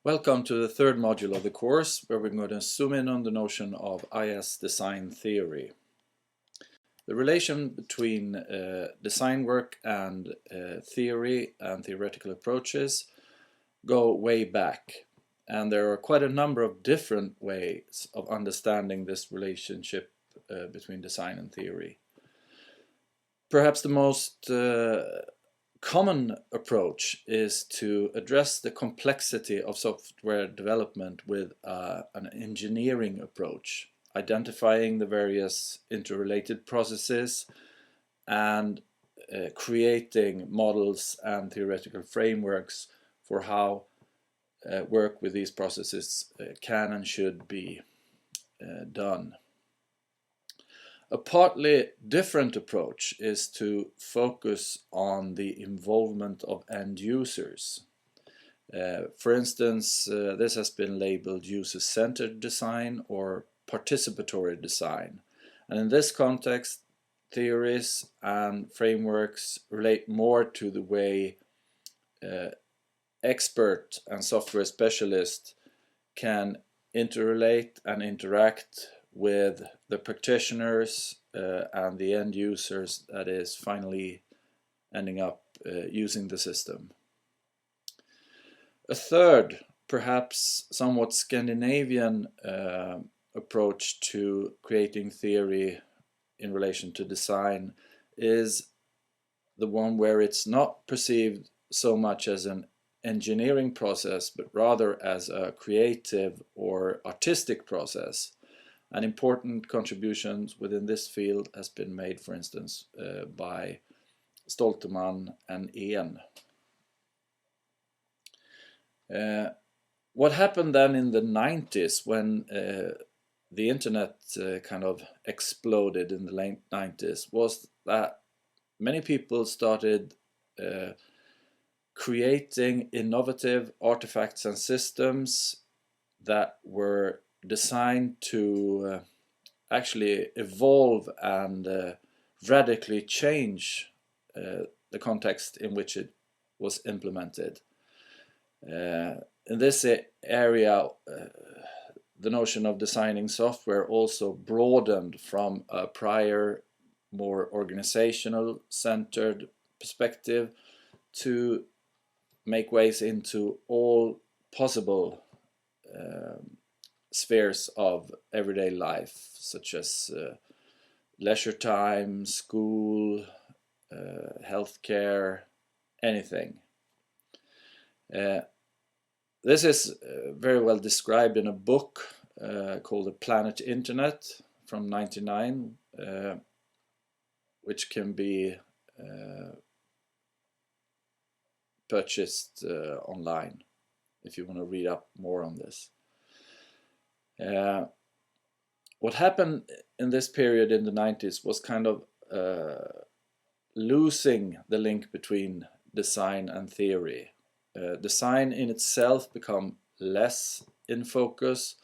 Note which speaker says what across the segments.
Speaker 1: Welcome to the third module of the course, where we're going to zoom in on the notion of IS design theory. The relation between design work and theory and theoretical approaches go way back, and there are quite a number of different ways of understanding this relationship between design and theory. Perhaps the most common approach is to address the complexity of software development with an engineering approach, identifying the various interrelated processes and creating models and theoretical frameworks for how work with these processes can and should be done. A partly different approach is to focus on the involvement of end users. For instance, this has been labeled user-centered design or participatory design. And in this context, theories and frameworks relate more to the way expert and software specialists can interrelate and interact with the practitioners and the end users that is finally ending up using the system. A third, perhaps somewhat Scandinavian approach to creating theory in relation to design is the one where it's not perceived so much as an engineering process, but rather as a creative or artistic process. And important contributions within this field has been made, for instance, by Stolterman and Ehn. What happened then in the 90s when the internet kind of exploded in the late 90s was that many people started creating innovative artifacts and systems that were designed to actually evolve and radically change the context in which it was implemented. In this area, the notion of designing software also broadened from a prior, more organizational-centered perspective to make ways into all possible spheres of everyday life, such as leisure time, school, healthcare, anything. This is very well described in a book called The Planet Internet from '99, which can be purchased online if you want to read up more on this. What happened in this period in the 90s was kind of losing the link between design and theory. Design in itself become less in focus.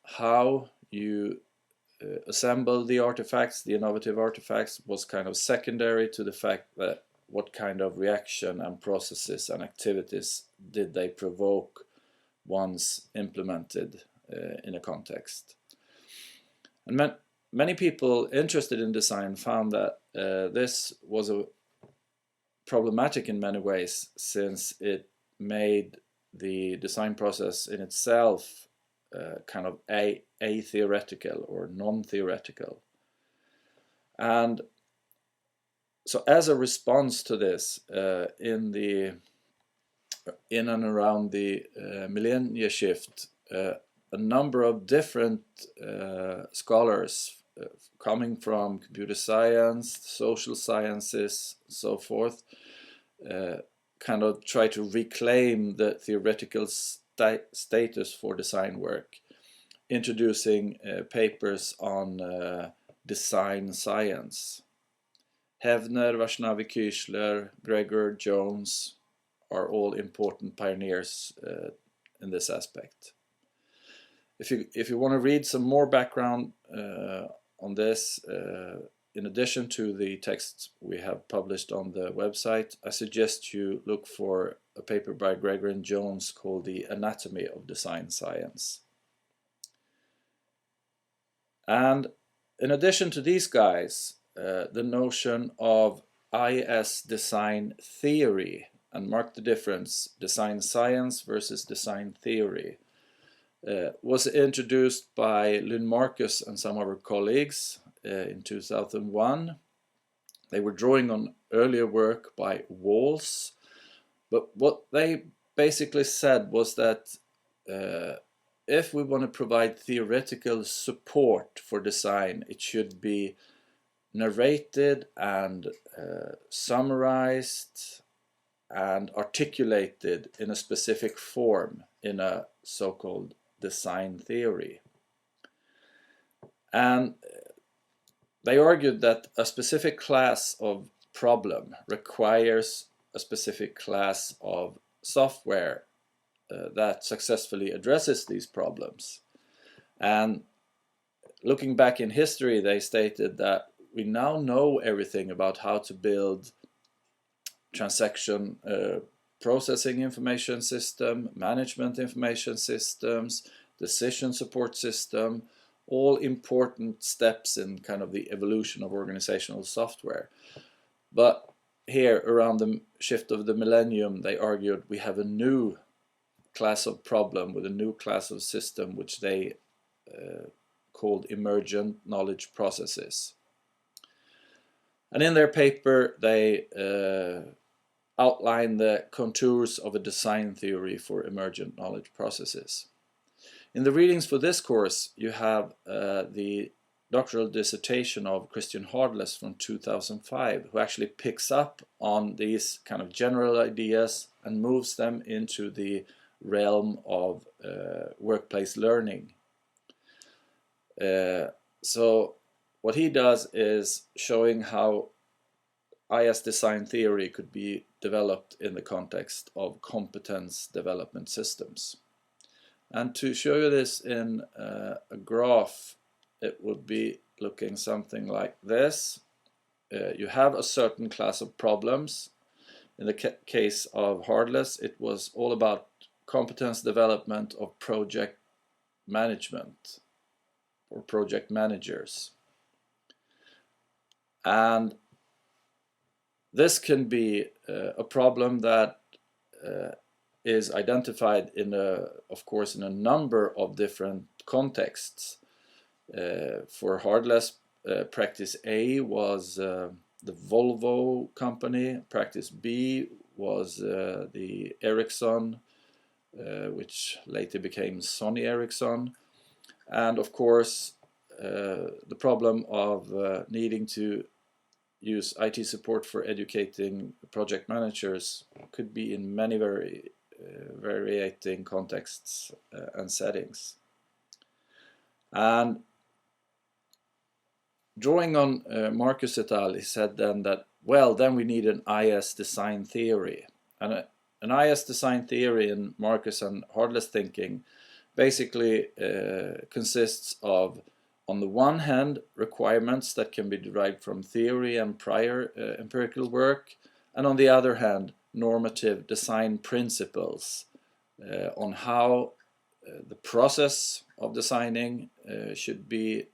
Speaker 1: How you assemble the artifacts, the innovative artifacts, was kind of secondary to the fact that what kind of reaction and processes and activities did they provoke once implemented in a context. And many people interested in design found that this was problematic in many ways, since it made the design process in itself kind of atheoretical or non-theoretical. And so as a response to this, in and around the millennia shift, a number of different scholars coming from computer science, social sciences, so forth, kind of try to reclaim the theoretical status for design work, introducing papers on design science. Hevner, Varshnavy-Küchler, Gregor, Jones are all important pioneers in this aspect. If you want to read some more background on this, in addition to the texts we have published on the website, I suggest you look for a paper by Gregory and Jones called The Anatomy of Design Science. And in addition to these guys, the notion of IS design theory, and mark the difference, design science versus design theory, was introduced by Lynn Marcus and some of her colleagues in 2001. They were drawing on earlier work by Walls, but what they basically said was that if we want to provide theoretical support for design, it should be narrated and summarized and articulated in a specific form in a so-called design theory. And they argued that a specific class of problem requires a specific class of software that successfully addresses these problems. And looking back in history, they stated that we now know everything about how to build transaction processing information system, management information systems, decision support system, all important steps in kind of the evolution of organizational software. But here, around the shift of the millennium, they argued we have a new class of problem with a new class of system, which they called emergent knowledge processes. And in their paper, they outline the contours of a design theory for emergent knowledge processes. In the readings for this course, you have the doctoral dissertation of Christian Hardless from 2005, who actually picks up on these kind of general ideas and moves them into the realm of workplace learning. So what he does is showing how IS design theory could be developed in the context of competence development systems. And to show you this in a graph, it would be looking something like this. You have a certain class of problems. In the case of Hardless, it was all about competence development of project management or project managers. And this can be a problem that is identified of course, in a number of different contexts. For Hardless, practice A was the Volvo company. Practice B was the Ericsson, which later became Sony Ericsson. And of course, the problem of needing to use IT support for educating project managers could be in many varying contexts and settings. And drawing on Marcus et al., he said then that, well, then we need an IS design theory. And an IS design theory in Marcus and Hardless thinking basically consists of, on the one hand, requirements that can be derived from theory and prior empirical work, and on the other hand, normative design principles on how the process of designing should be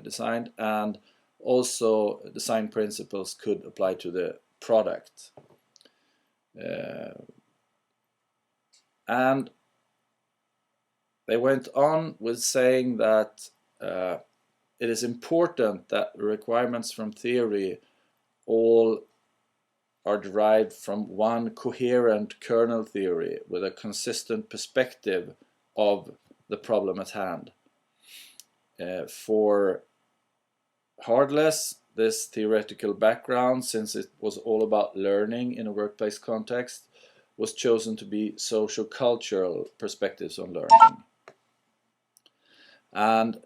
Speaker 1: designed, and also design principles could apply to the product. And they went on with saying that it is important that the requirements from theory all are derived from one coherent kernel theory with a consistent perspective of the problem at hand. For Hardless, this theoretical background, since it was all about learning in a workplace context, was chosen to be socio-cultural perspectives on learning. And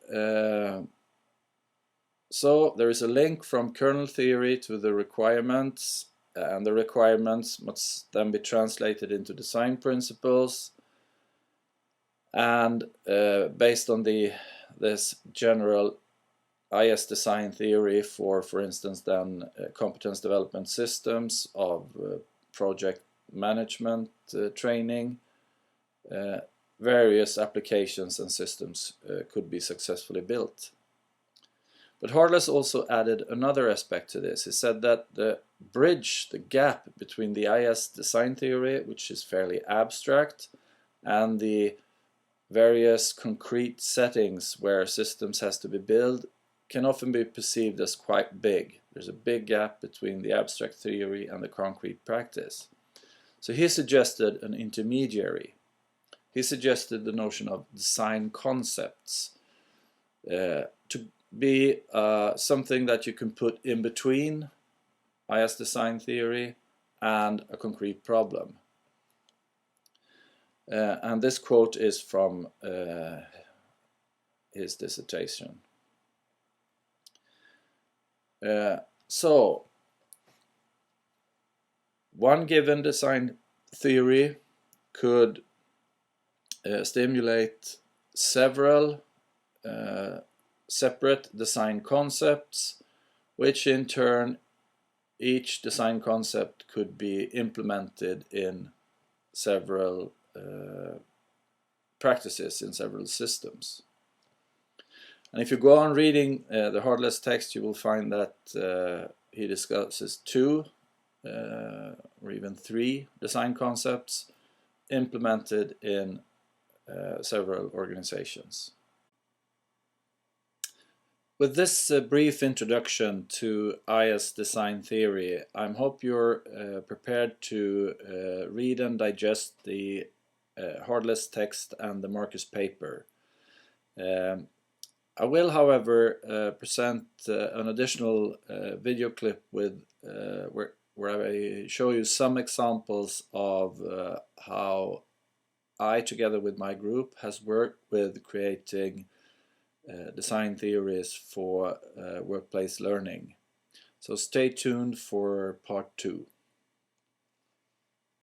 Speaker 1: so there is a link from kernel theory to the requirements, and the requirements must then be translated into design principles. And based on this general IS design theory for instance, then competence development systems of project management training, various applications and systems could be successfully built. But Hardless also added another aspect to this. He said that the bridge, the gap between the IS design theory, which is fairly abstract, and the various concrete settings where systems has to be built can often be perceived as quite big. There's a big gap between the abstract theory and the concrete practice. So he suggested an intermediary. He suggested the notion of design concepts to be something that you can put in between IS design theory and a concrete problem. And this quote is from his dissertation. So, one given design theory could stimulate several separate design concepts, which in turn each design concept could be implemented in several practices, in several systems. And if you go on reading the Hardless text, you will find that he discusses 2 or even 3 design concepts implemented in several organizations. With this brief introduction to IS design theory, I hope you're prepared to read and digest the Hardless text and the Marcus paper. I will, however, present an additional video clip with where I show you some examples of how I, together with my group, has worked with creating design theories for workplace learning. So stay tuned for part 2.